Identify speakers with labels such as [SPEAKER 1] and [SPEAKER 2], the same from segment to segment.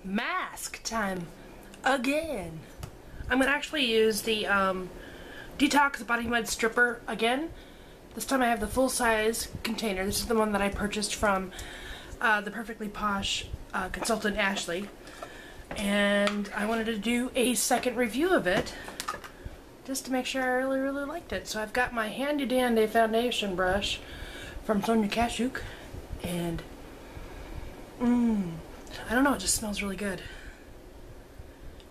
[SPEAKER 1] mask time again. I'm gonna actually use the d-Tox body mud stripper again. This time I have the full size container. This is the one that I purchased from the Perfectly Posh consultant Ashley, and I wanted to do a second review of it just to make sure I really liked it. So I've got my handy dandy foundation brush from Sonia Kashuk, and I don't know, it just smells really good.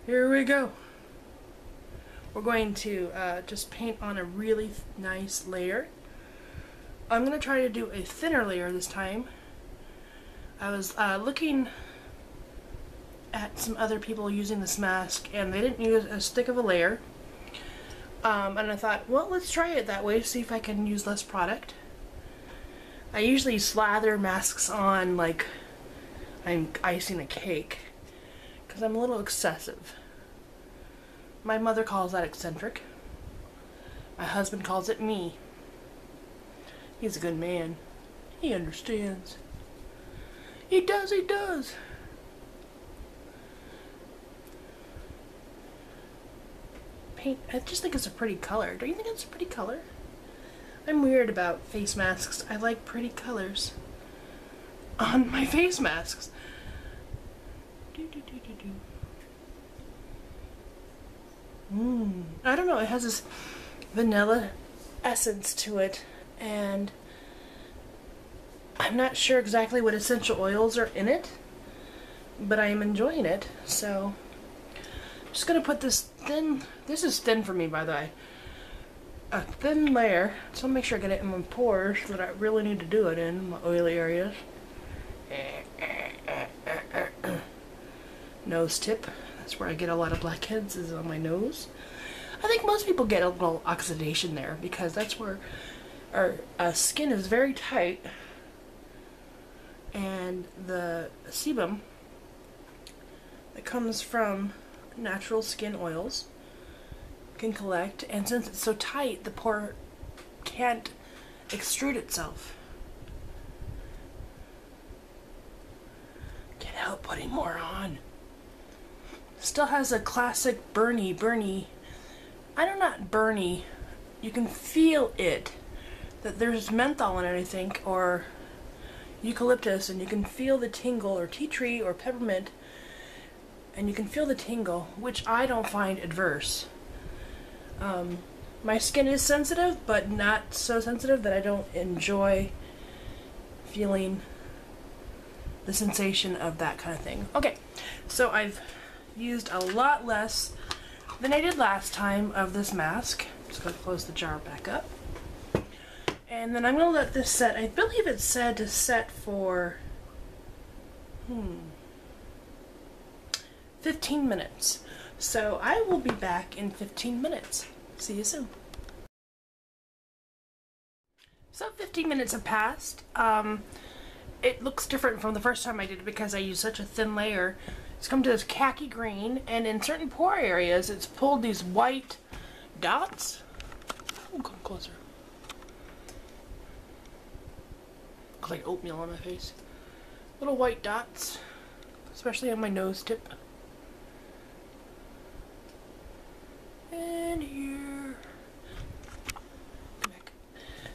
[SPEAKER 1] Here we go. We're going to just paint on a really nice layer. I'm going to try to do a thinner layer this time. I was looking at some other people using this mask, and they didn't use as thick of a layer. And I thought, well, let's try it that way, see if I can use less product. I usually slather masks on like I'm icing a cake, because I'm a little excessive. My mother calls that eccentric. My husband calls it me. He's a good man. He understands. He does, he does. Paint, I just think it's a pretty color. Don't you think it's a pretty color? I'm weird about face masks. I like pretty colors on my face masks. I don't know, it has this vanilla essence to it, and I'm not sure exactly what essential oils are in it, but I am enjoying it. So I'm just gonna put this thin, this is thin for me by the way, a thin layer, so I'll make sure I get it in my pores that I really need to do it in, my oily areas. Nose tip, that's where I get a lot of blackheads, is on my nose. I think most people get a little oxidation there because that's where our skin is very tight, and the sebum that comes from natural skin oils can collect, and since it's so tight, the pore can't extrude itself. Can't help putting more on. Still has a classic burny. I don't know, not burny. You can feel it. That there's menthol in it, I think, or eucalyptus, and you can feel the tingle, or tea tree, or peppermint, and you can feel the tingle, which I don't find adverse. My skin is sensitive, but not so sensitive that I don't enjoy feeling the sensation of that kind of thing. Okay, so I've used a lot less than I did last time of this mask. Just going to close the jar back up. And then I'm going to let this set. I believe it said to set for 15 minutes. So I will be back in 15 minutes. See you soon. So 15 minutes have passed. It looks different from the first time I did it because I used such a thin layer. It's come to this khaki green, and in certain pore areas it's pulled these white dots. Oh, come closer. Looks like oatmeal on my face. Little white dots, especially on my nose tip. And here. Come back.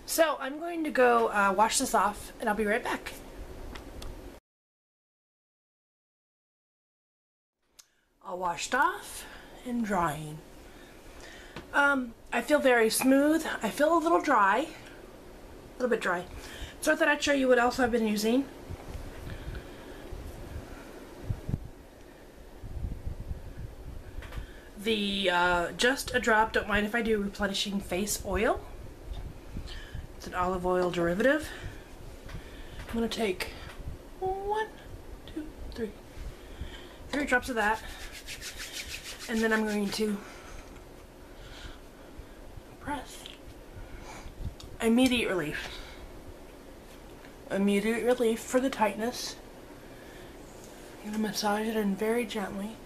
[SPEAKER 1] So I'm going to go wash this off, and I'll be right back. All washed off and drying. I feel very smooth. I feel a little dry. A little bit dry. So I thought I'd show you what else I've been using. The Just a Drop, Don't Mind If I Do Replenishing Face Oil. It's an olive oil derivative. I'm going to take 1, 2, 3. 3 drops of that. And then I'm going to press. Immediate relief. Immediate relief for the tightness. I'm going to massage it in very gently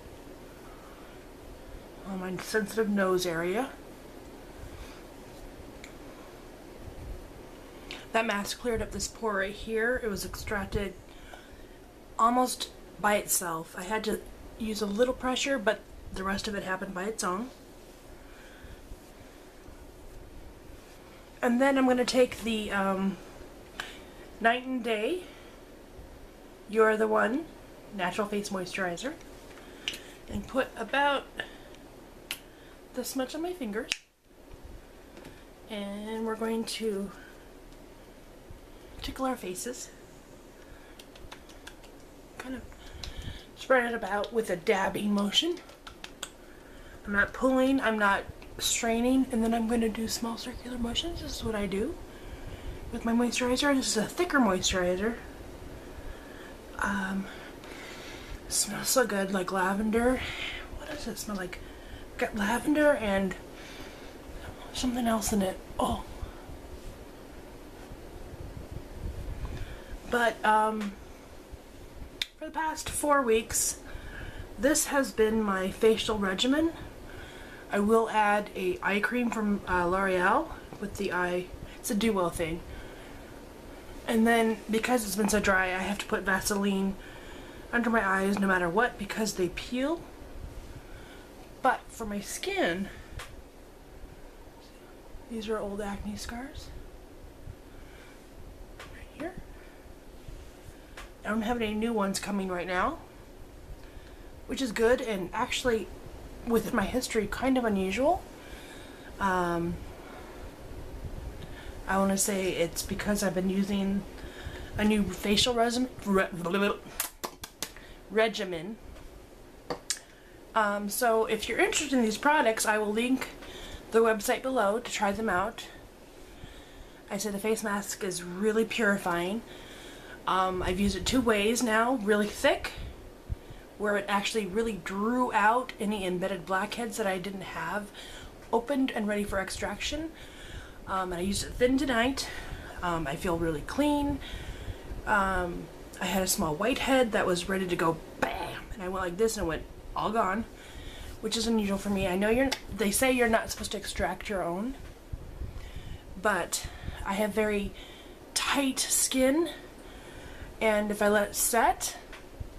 [SPEAKER 1] on my sensitive nose area. That mask cleared up this pore right here. It was extracted almost by itself. I had to use a little pressure, but the rest of it happened by its own. And then I'm going to take the Night and Day You're the One Natural Face Moisturizer and put about this much on my fingers. And we're going to tickle our faces. Kind of spread it about with a dabbing motion. I'm not pulling, I'm not straining, and then I'm going to do small circular motions. This is what I do with my moisturizer. This is a thicker moisturizer. It smells so good, like lavender. What does it smell like? Got lavender and something else in it. Oh. But for the past 4 weeks, this has been my facial regimen. I will add a eye cream from L'Oreal with the eye. It's a duo thing. And then because it's been so dry, I have to put Vaseline under my eyes no matter what because they peel. But for my skin, these are old acne scars. Right here. I don't have any new ones coming right now, which is good and actually within my history kind of unusual. I want to say it's because I've been using a new facial regimen. So if you're interested in these products, I will link the website below to try them out. I said the face mask is really purifying. I've used it 2 ways now, really thick, where it actually really drew out any embedded blackheads that I didn't have, opened and ready for extraction. And I used it thin tonight. I feel really clean. I had a small whitehead that was ready to go BAM! And I went like this and it went all gone, which is unusual for me. I know they say you're not supposed to extract your own, but I have very tight skin, and if I let it set,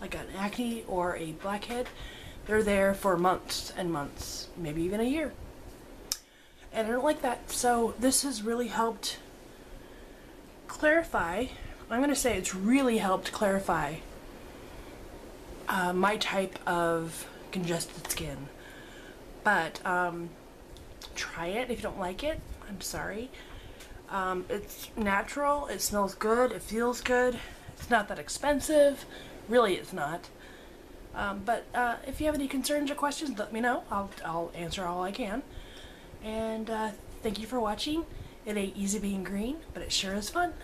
[SPEAKER 1] like an acne or a blackhead, they're there for months and months, maybe even a year. And I don't like that, so this has really helped clarify. I'm going to say it's really helped clarify my type of congested skin. But try it. If you don't like it, I'm sorry. It's natural, it smells good, it feels good, it's not that expensive, really it's not. But if you have any concerns or questions, let me know. I'll answer all I can. And thank you for watching. It ain't easy being green, but it sure is fun.